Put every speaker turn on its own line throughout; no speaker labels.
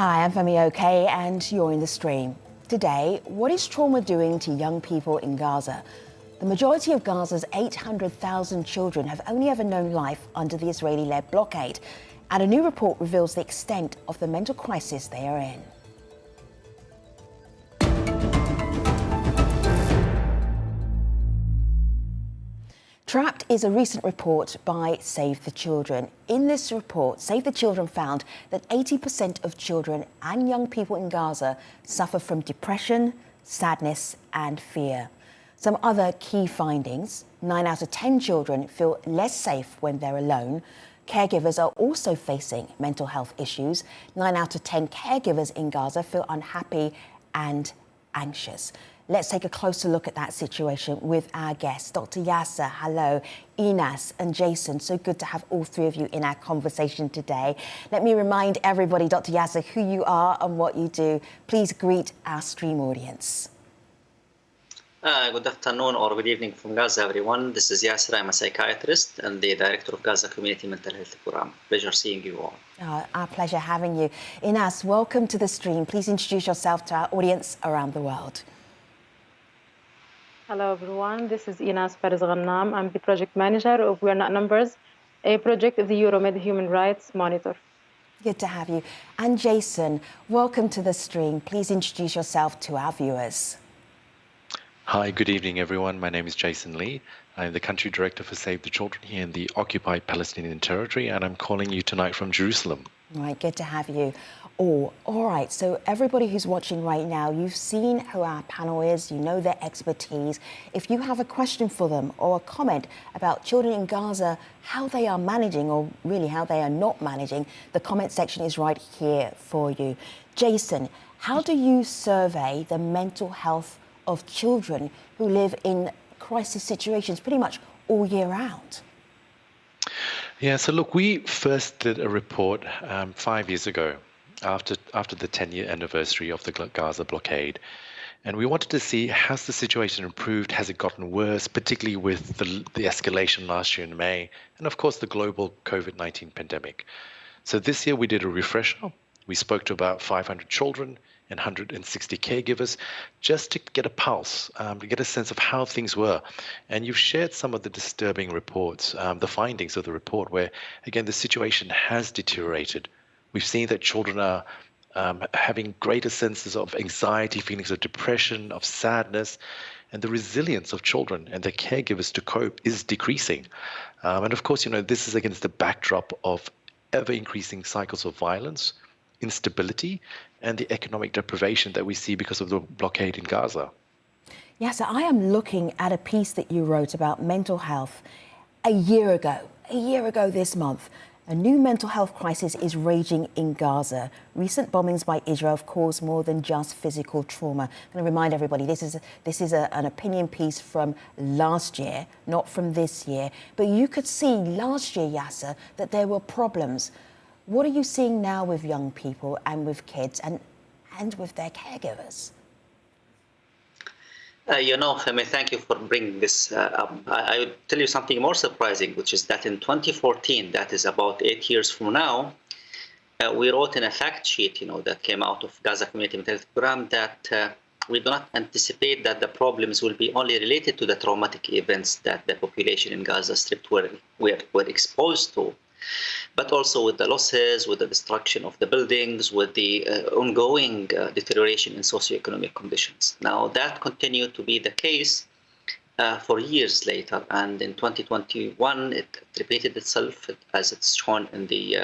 Hi, I'm Femi OK, and you're in the stream. Today, what is trauma doing to young people in Gaza? The majority of Gaza's 800,000 children have only ever known life under the Israeli-led blockade, and a new report reveals the extent of the mental crisis they are in. Trapped is a recent report by Save the Children. In this report, Save the Children found that 80% of children and young people in Gaza suffer from depression, sadness and fear. Some other key findings: 9 out of 10 children feel less safe when they're alone. Caregivers are also facing mental health issues. 9 out of 10 caregivers in Gaza feel unhappy and anxious. Let's take a closer look at that situation with our guests. Dr. Yasser, hello, Inas and Jason. So good to have all three of you in our conversation today. Let me remind everybody, Dr. Yasser, who you are and what you do. Please greet our stream audience.
Good afternoon or good evening from Gaza, everyone. This is Yasser. I'm a psychiatrist and the director of Gaza Community Mental Health Program. Pleasure seeing you all.
Our pleasure having you. Inas, welcome to the stream. Please introduce yourself to our audience around the world.
Hello, everyone. This is Inas Perez-Ghannam. I'm the project manager of We're Not Numbers, a project of the Euromed Human Rights Monitor.
Good to have you. And Jason, welcome to the stream. Please introduce yourself to our viewers.
Hi, good evening, everyone. My name is Jason Lee. I'm the country director for Save the Children here in the occupied Palestinian territory, and I'm calling you tonight from Jerusalem.
All right, good to have you all. All right, so everybody who's watching right now, you've seen who our panel is, you know their expertise. If you have a question for them or a comment about children in Gaza, how they are managing or really how they are not managing, the comment section is right here for you. Jason, how do you survey the mental health of children who live in crisis situations pretty much all year round?
Yeah, so look, we first did a report 5 years ago after the 10-year anniversary of the Gaza blockade. And we wanted to see, has the situation improved? Has it gotten worse, particularly with the escalation last year in May, and of course the global COVID-19 pandemic. So this year we did a refresher. We spoke to about 500 children and 160 caregivers just to get a pulse, to get a sense of how things were. And you've shared some of the disturbing reports, the findings of the report where, again, the situation has deteriorated. We've seen that children are having greater senses of anxiety, feelings of depression, of sadness, and the resilience of children and their caregivers to cope is decreasing. And of course, this is against the backdrop of ever-increasing cycles of violence, instability, and the economic deprivation that we see because of the blockade in Gaza.
Yeah, so I am looking at a piece that you wrote about mental health a year ago this month. A new mental health crisis is raging in Gaza. Recent bombings by Israel have caused more than just physical trauma. I'm going to remind everybody, this is an opinion piece from last year, not from this year. But you could see last year, Yasser, that there were problems. What are you seeing now with young people and with kids and with their caregivers?
Femi, thank you for bringing this up. I would tell you something more surprising, which is that in 2014, that is about 8 years from now, we wrote in a fact sheet, that came out of Gaza Community Mental Health Program that we do not anticipate that the problems will be only related to the traumatic events that the population in Gaza Strip were exposed to, but also with the losses, with the destruction of the buildings, with the ongoing deterioration in socioeconomic conditions. Now, that continued to be the case for years later, and in 2021, it repeated itself as it's shown in the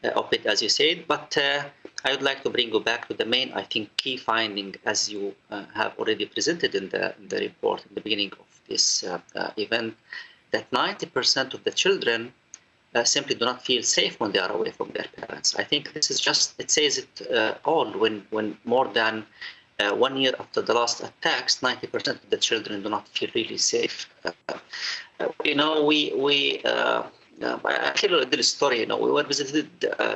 op-ed, as you said. But I would like to bring you back to the main, I think, key finding, as you have already presented in the report in the beginning of this event, that 90% of the children simply do not feel safe when they are away from their parents. I think this is it says it all when more than 1 year after the last attacks, 90% of the children do not feel really safe. I tell you a little story. We were visited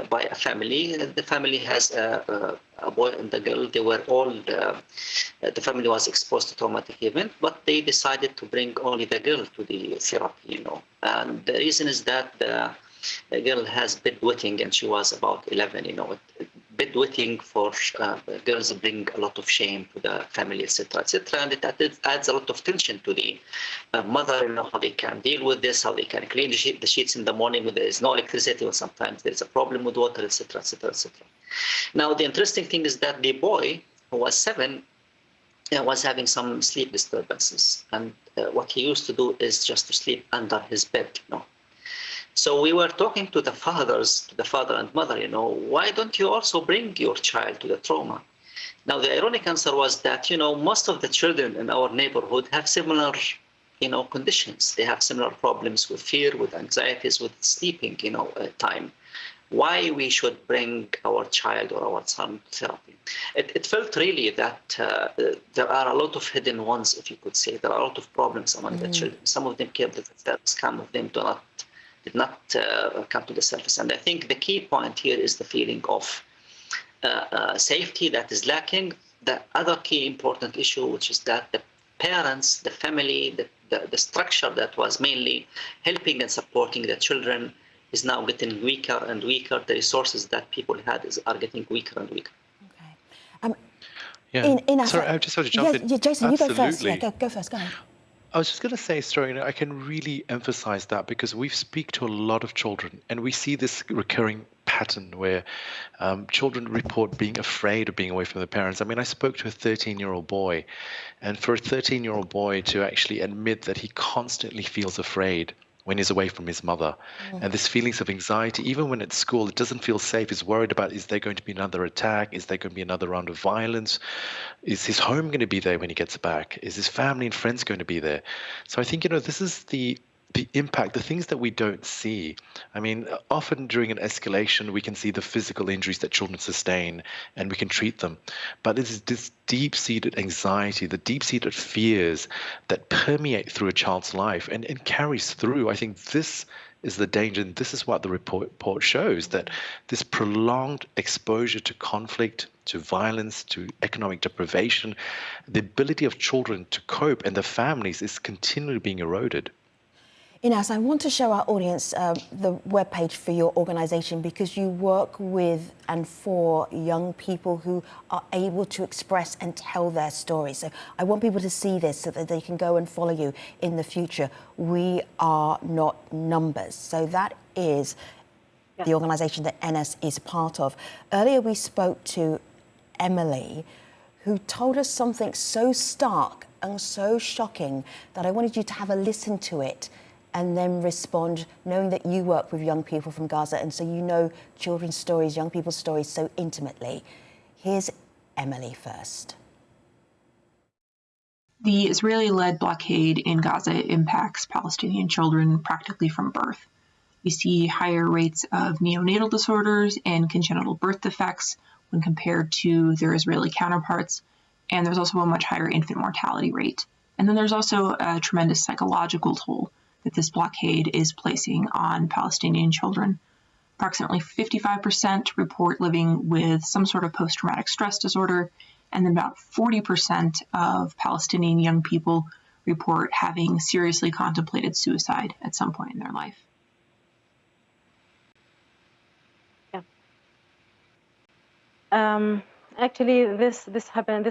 by a family. The family has a boy and a girl. They were all, the family was exposed to traumatic event, but they decided to bring only the girl to the therapy, And the reason is that the girl has bedwetting and she was about 11, bedwetting for girls bring a lot of shame to the family, etc., etc., and it adds a lot of tension to the mother, how they can deal with this, how they can clean the sheets in the morning when there is no electricity, or sometimes there is a problem with water, etc., etc., etc. Now, the interesting thing is that the boy, who was 7, was having some sleep disturbances, and what he used to do is just to sleep under his bed. So we were talking to the father and mother, why don't you also bring your child to the trauma? Now, the ironic answer was that, most of the children in our neighborhood have similar, conditions. They have similar problems with fear, with anxieties, with sleeping, time. Why we should bring our child or our son to therapy? It felt really that there are a lot of hidden ones, if you could say. There are a lot of problems among the children. Some of them came to the surface, some of them did not come to the surface. And I think the key point here is the feeling of safety that is lacking. The other key important issue, which is that the parents, the family, the structure that was mainly helping and supporting the children is now getting weaker and weaker. The resources that people had are getting weaker and weaker.
Okay. Sorry, I just want to jump in.
Yeah, Jason,
Absolutely.
you go first. Yeah, go first. Go ahead.
I was just going to say, Story, I can really emphasize that because we speak to a lot of children and we see this recurring pattern where children report being afraid of being away from their parents. I mean, I spoke to a 13-year-old boy, and for a 13-year-old boy to actually admit that he constantly feels afraid when he's away from his mother, and this feelings of anxiety, even when at school, it doesn't feel safe. He's worried about, is there going to be another attack? Is there going to be another round of violence? Is his home going to be there when he gets back? Is his family and friends going to be there? So I think, this is the impact, the things that we don't see. I mean, often during an escalation, we can see the physical injuries that children sustain and we can treat them. But it is this deep-seated anxiety, the deep-seated fears that permeate through a child's life and carries through. I think this is the danger, and this is what the report shows, that this prolonged exposure to conflict, to violence, to economic deprivation, the ability of children to cope and their families is continually being eroded.
Inas, I want to show our audience the webpage for your organisation because you work with and for young people who are able to express and tell their stories. So I want people to see this so that they can go and follow you in the future. We are not numbers. So that is the organisation that Inas is part of. Earlier we spoke to Emily, who told us something so stark and so shocking that I wanted you to have a listen to it and then respond, knowing that you work with young people from Gaza, and so you know children's stories, young people's stories so intimately. Here's Emily first.
The Israeli-led blockade in Gaza impacts Palestinian children practically from birth. We see higher rates of neonatal disorders and congenital birth defects when compared to their Israeli counterparts, and there's also a much higher infant mortality rate. And then there's also a tremendous psychological toll that this blockade is placing on Palestinian children. Approximately 55% report living with some sort of post-traumatic stress disorder, and then about 40% of Palestinian young people report having seriously contemplated suicide at some point in their life.
Actually, this happens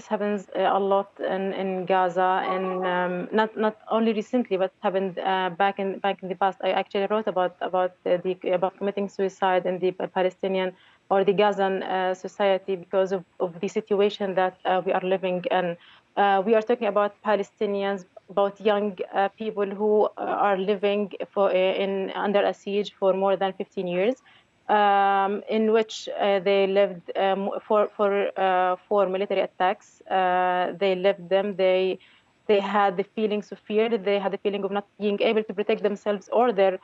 a lot in Gaza, and not only recently, but happened back in the past. I actually wrote about committing suicide in the Palestinian or the Gazan society because of the situation that we are living in. We are talking about Palestinians, about young people who are living under a siege for more than 15 years. In which they lived for military attacks. They lived them. They had the feelings of fear. They had the feeling of not being able to protect themselves or their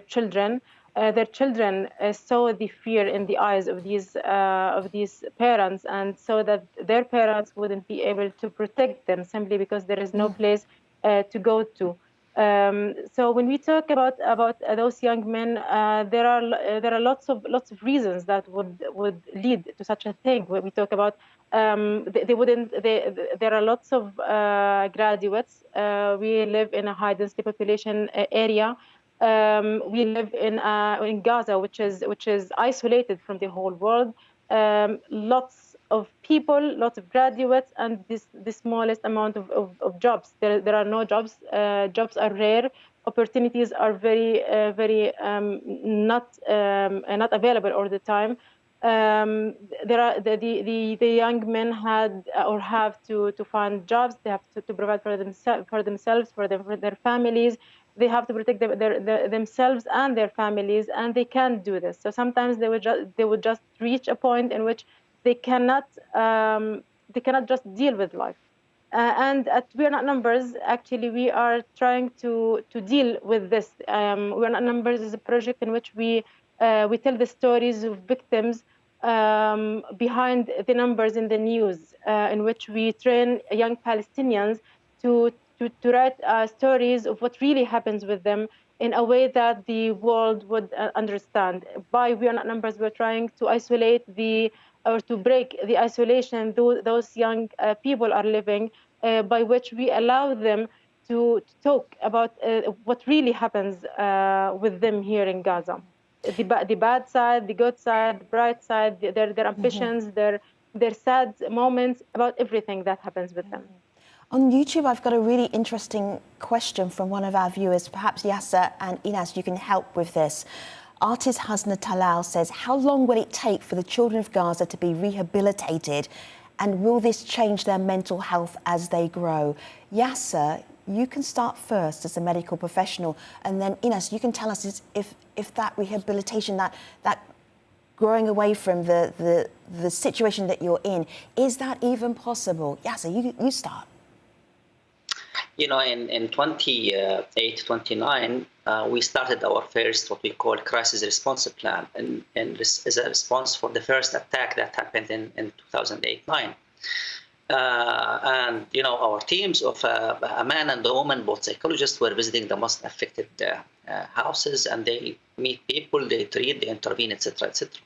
children. Their children saw the fear in the eyes of these parents, and so that their parents wouldn't be able to protect them simply because there is no place to go to. So when we talk about those young men, there are lots of reasons that would lead to such a thing. When we talk about there are lots of graduates. We live in a high density population area. We live in Gaza, which is isolated from the whole world. lots of people, lots of graduates, and the smallest amount of jobs. There are no jobs. Jobs are rare. Opportunities are very not available all the time. There are the young men had or have to find jobs. They have to provide for themselves, for their families. They have to protect themselves and their families, and they can't do this. So sometimes they would just reach a point in which they cannot just deal with life. And at We Are Not Numbers, actually, we are trying to deal with this. We Are Not Numbers is a project in which we tell the stories of victims behind the numbers in the news, in which we train young Palestinians to write stories of what really happens with them in a way that the world would understand. By We Are Not Numbers, we're trying to isolate or to break the isolation those young people are living, by which we allow them to talk about what really happens with them here in Gaza. The bad side, the good side, the bright side, their ambitions, their sad moments, about everything that happens with them.
On YouTube, I've got a really interesting question from one of our viewers. Perhaps Yasser and Inas, you can help with this. Artist Hasna Talal says, how long will it take for the children of Gaza to be rehabilitated, and will this change their mental health as they grow? Yasser, you can start first as a medical professional, and then Inas, you can tell us if that rehabilitation, that growing away from the situation that you're in, is that even possible? Yasser, you start.
You know, in 28, 29, we started our first, what we call crisis response plan, and this is a response for the first attack that happened in 2008-9. And, you know, our teams of a man and a woman, both psychologists, were visiting the most affected houses, and they meet people, they treat, they intervene, etc., etc.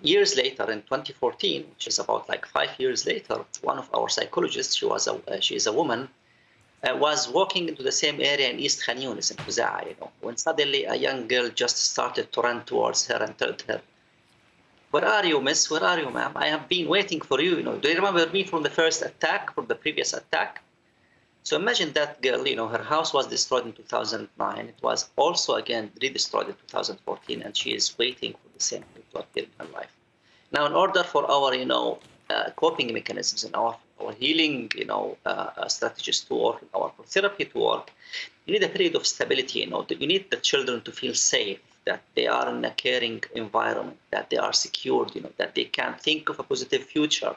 Years later, in 2014, which is about like 5 years later, one of our psychologists, she is a woman, was walking into the same area in East Khan Yunis in Khuza'a, you know, when suddenly a young girl just started to run towards her and told her, "Where are you, miss? Where are you, ma'am? I have been waiting for you. You know, do you remember me from the first attack, from the previous attack?" So imagine that girl, you know, her house was destroyed in 2009. It was also again re-destroyed in 2014, and she is waiting for the same thing to appear in her life. Now, in order for our, you know, coping mechanisms and our healing, you know, strategies to work, our therapy to work, you need a period of stability. You know, you need the children to feel safe, that they are in a caring environment, that they are secured, you know, that they can think of a positive future,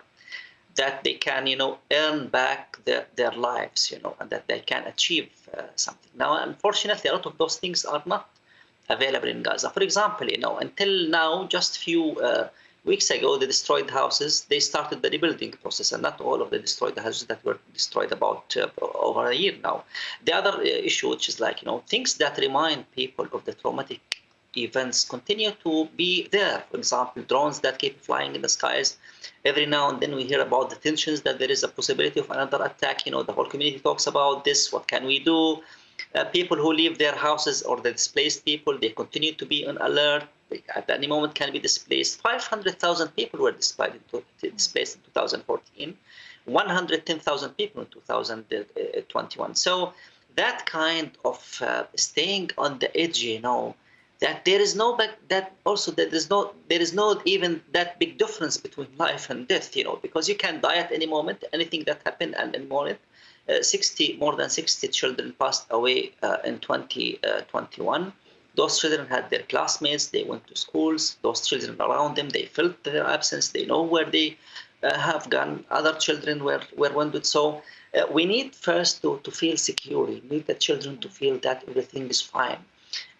that they can, you know, earn back their lives, you know, and that they can achieve something. Now, unfortunately, a lot of those things are not available in Gaza. For example, you know, until now, just a few weeks ago, the destroyed houses, they started the rebuilding process, and not all of the destroyed houses that were destroyed about over a year now. The other issue, which is like, you know, things that remind people of the traumatic events continue to be there. For example, drones that keep flying in the skies. Every now and then we hear about the tensions, that there is a possibility of another attack. You know, the whole community talks about this. What can we do? People who leave their houses, or the displaced people, they continue to be on alert. They, at any moment, can be displaced. 500,000 people were displaced in 2014. 110,000 people in 2021. So that kind of staying on the edge, you know, that there is no even that big difference between life and death, you know, because you can die at any moment. Anything that happened at any moment. More than 60 children passed away in 2021. Those children had their classmates. They went to schools. Those children around them, they felt their absence. They know where they have gone. Other children were wounded. So we need first to feel secure. We need the children to feel that everything is fine.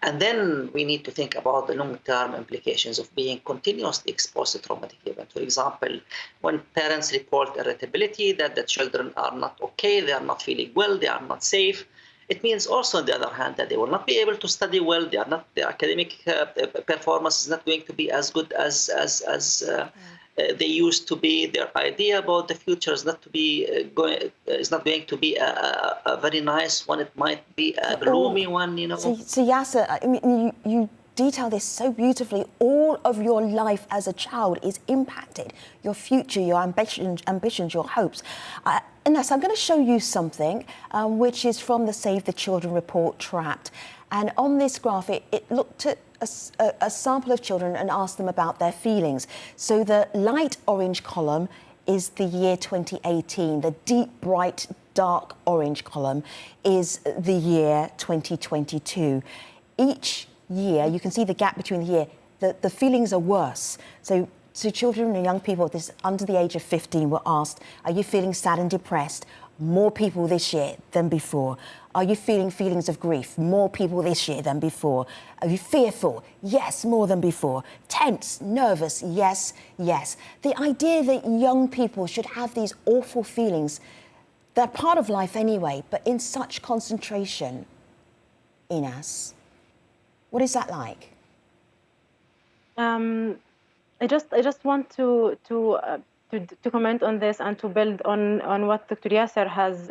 And then we need to think about the long-term implications of being continuously exposed to traumatic events. For example, when parents report irritability, that the children are not okay, they are not feeling well, they are not safe, it means also, on the other hand, that they will not be able to study well. Their academic performance is not going to be as good as they used to be. Their idea about the future is not going to be a very nice one. It might be a gloomy one, you know.
So Yasser, I mean, you detail this so beautifully. All of your life as a child is impacted. Your future, your ambitions, your hopes. Ines, I'm going to show you something which is from the Save the Children report, Trapped. And on this graph, it looked at a sample of children and asked them about their feelings. So the light orange column is the year 2018. The deep, bright, dark orange column is the year 2022. Each year, you can see the gap between the year, the feelings are worse. So children and young people under the age of 15 were asked, are you feeling sad and depressed? More people this year than before. Are you feeling feelings of grief? More people this year than before. Are you fearful? Yes, more than before. Tense, nervous? Yes, yes. The idea that young people should have these awful feelings, they're part of life anyway, but in such concentration, Ines, what is that like?
I just want to comment on this and to build on what Dr. Yasser has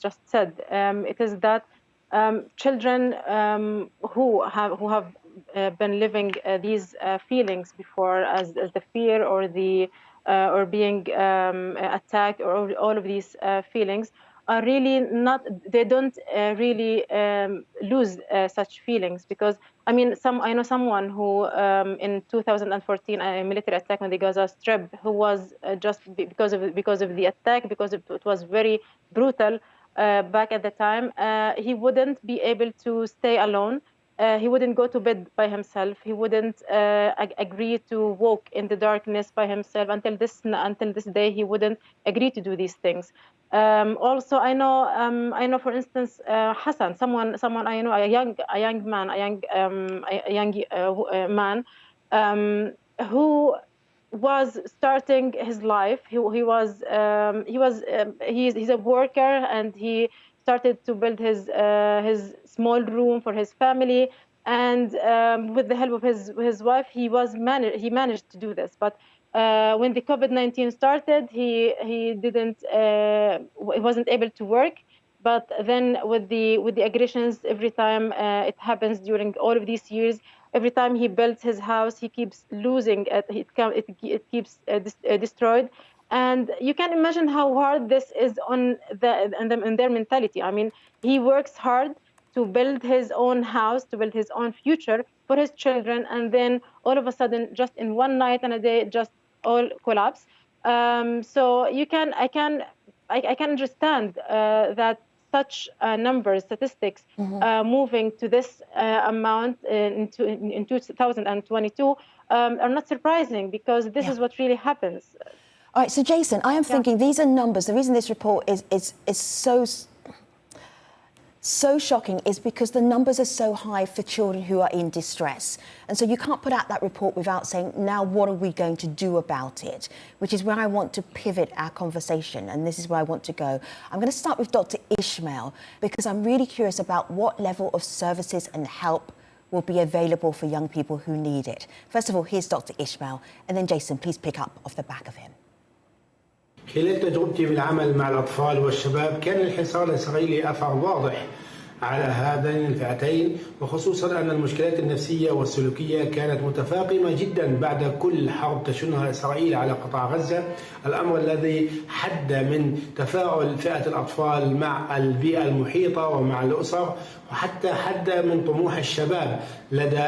just said. It is that children who have been living these feelings before, as the fear or the or being attacked, or all of these feelings, are really not. They don't really lose such feelings, because I know someone who in 2014 a military attack on the Gaza Strip, who was just because of the attack, because it was very brutal back at the time. He wouldn't be able to stay alone. He wouldn't go to bed by himself. He wouldn't agree to walk in the darkness by himself until this day. He wouldn't agree to do these things. Also, I know, for instance, Hassan, someone I know, a young man, who was starting his life. He's a worker, and he started to build his small room for his family, and with the help of his wife, he managed to do this. But when the COVID-19 started, he wasn't able to work. But then with the aggressions, every time it happens during all of these years, every time he builds his house, he keeps losing it. It keeps destroyed. And you can imagine how hard this is on their mentality. I mean, he works hard to build his own house, to build his own future for his children, and then all of a sudden, just in one night and a day, just all collapse. So I can understand that such numbers, statistics, moving to this amount in 2022 are not surprising, because this is what really happens.
All right, so Jason, I am thinking these are numbers. The reason this report is so shocking is because the numbers are so high for children who are in distress. And so you can't put out that report without saying, now what are we going to do about it? Which is where I want to pivot our conversation, and this is where I want to go. I'm going to start with Dr. Ismail, because I'm really curious about what level of services and help will be available for young people who need it. First of all, here's Dr. Ismail, and then Jason, please pick up off the back of him.
خلال تجربتي بالعمل مع الأطفال والشباب كان الحصار الإسرائيلي أثر واضح على هذين الفئتين، وخصوصا أن المشكلات النفسية والسلوكية كانت متفاقمة جدا بعد كل حرب تشنها إسرائيل على قطاع غزة، الأمر الذي حد من تفاعل فئة الأطفال مع البيئة المحيطة ومع الأسر، وحتى حد من طموح الشباب لدى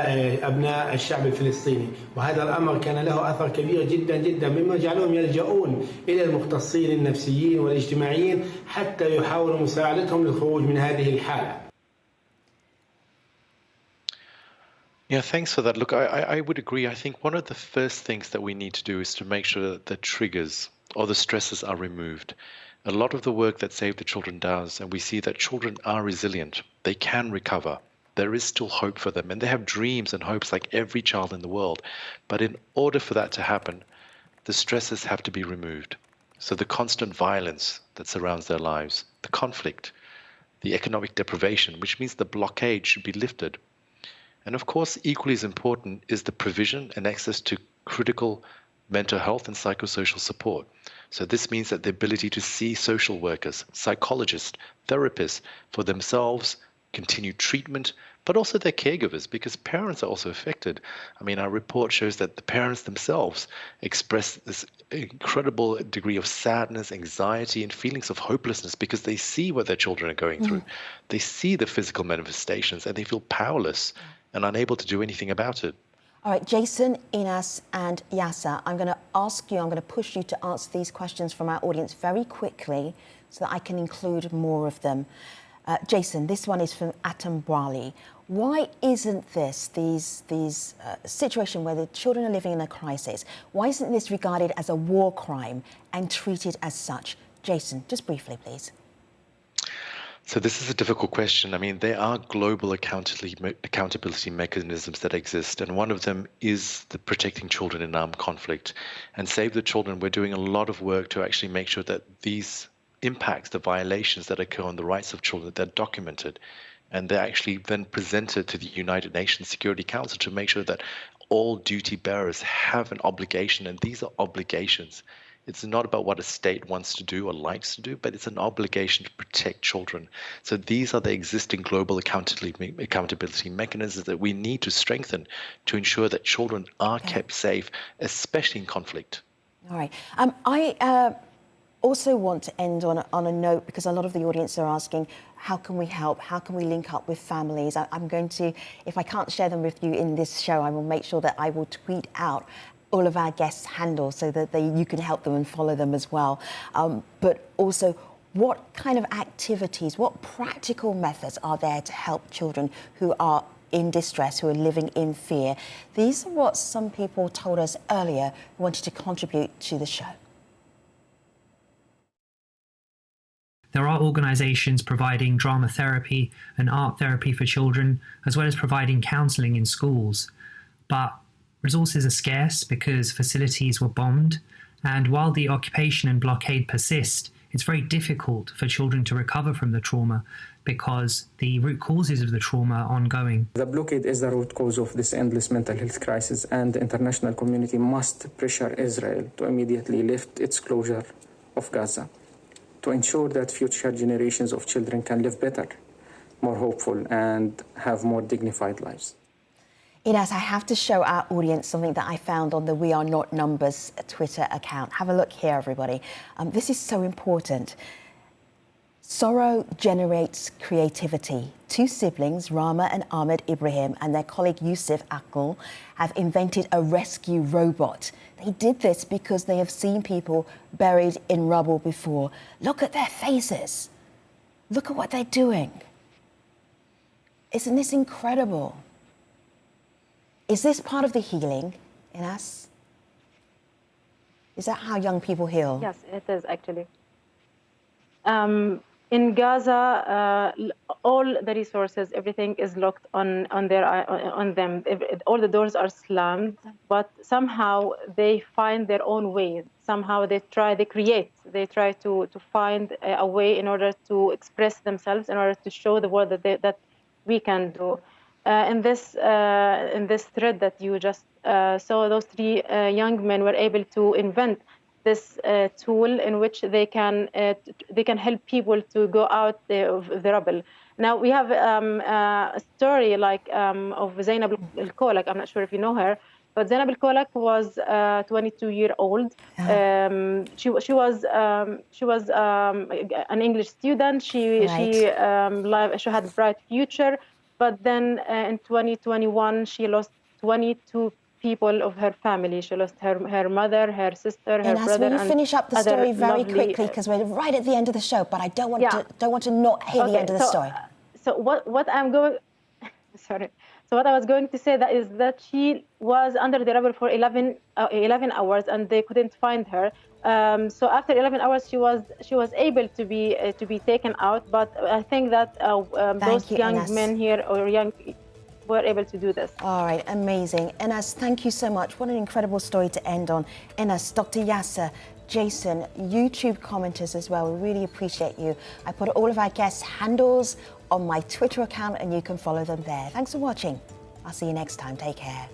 أبناء الشعب الفلسطيني. وهذا الأمر كان له أثر كبير جدا جدا، مما جعلهم يلجؤون إلى المختصين النفسيين والاجتماعيين حتى يحاولوا مساعدتهم للخروج من هذه الحالة.
Yeah, thanks for that. Look, I would agree. I think one of the first things that we need to do is to make sure that the triggers or the stresses are removed. A lot of the work that Save the Children does, and we see that children are resilient. They can recover. There is still hope for them, and they have dreams and hopes like every child in the world. But in order for that to happen, the stresses have to be removed. So the constant violence that surrounds their lives, the conflict, the economic deprivation, which means the blockade should be lifted. And of course, equally as important is the provision and access to critical mental health and psychosocial support. So this means that the ability to see social workers, psychologists, therapists for themselves continued treatment, but also their caregivers, because parents are also affected. I mean, our report shows that the parents themselves express this incredible degree of sadness, anxiety, and feelings of hopelessness because they see what their children are going through. They see the physical manifestations and they feel powerless and unable to do anything about it.
All right, Jason, Inas, and Yasser, I'm going to push you to answer these questions from our audience very quickly so that I can include more of them. Jason, this one is from Atom Brali. Why isn't this situation where the children are living in a crisis, why isn't this regarded as a war crime and treated as such? Jason, just briefly, please.
So this is a difficult question. I mean, there are global accountability mechanisms that exist, and one of them is the protecting children in armed conflict. And Save the Children, we're doing a lot of work to actually make sure that these impacts, the violations that occur on the rights of children, they're documented. And they're actually then presented to the United Nations Security Council to make sure that all duty bearers have an obligation, and these are obligations. It's not about what a state wants to do or likes to do, but it's an obligation to protect children. So these are the existing global accountability mechanisms that we need to strengthen to ensure that children are kept safe, especially in conflict.
All right. I also want to end on a note, because a lot of the audience are asking, how can we help? How can we link up with families? I'm going to, if I can't share them with you in this show, I will make sure that I will tweet out all of our guests' handles so that you can help them and follow them as well. But also, what kind of activities, what practical methods are there to help children who are in distress, who are living in fear? These are what some people told us earlier who wanted to contribute to the show.
There are organisations providing drama therapy and art therapy for children, as well as providing counselling in schools. But resources are scarce because facilities were bombed, and while the occupation and blockade persist, it's very difficult for children to recover from the trauma because the root causes of the trauma are ongoing.
The blockade is the root cause of this endless mental health crisis, and the international community must pressure Israel to immediately lift its closure of Gaza, to ensure that future generations of children can live better, more hopeful, and have more dignified lives.
Inas, I have to show our audience something that I found on the We Are Not Numbers Twitter account. Have a look here, everybody. This is so important. Sorrow generates creativity. Two siblings, Rama and Ahmed Ibrahim, and their colleague Yusuf Akul, have invented a rescue robot. They did this because they have seen people buried in rubble before. Look at their faces. Look at what they're doing. Isn't this incredible? Is this part of the healing in us? Is that how young people heal?
Yes, it is actually. In Gaza, all the resources, everything is locked on them. All the doors are slammed, but somehow they find their own way. Somehow they try to find a way in order to express themselves, in order to show the world that we can do. In this thread that you just saw, those three young men were able to invent this tool in which they can help people to go out of the rubble. Now we have a story of Zainab al-Kolak. I'm not sure if you know her, but Zainab al-Kolak was 22-year-old. She was an English student. She had a bright future. But then in 2021, she lost 22 people of her family. She lost her mother, her sister, her brother.
Will you finish up the story very quickly, because we're right at the end of the show, but I don't want to not hear the end of the story.
So what I was going to say is that she was under the rubble for 11 hours, and they couldn't find her. So after 11 hours, she was able to be taken out. But I think that those young men here were able to do this.
All right, amazing. Enas, thank you so much. What an incredible story to end on. Enas, Dr. Yasser, Jason, YouTube commenters as well. We really appreciate you. I put all of our guests' handles on my Twitter account, and you can follow them there. Thanks for watching. I'll see you next time. Take care.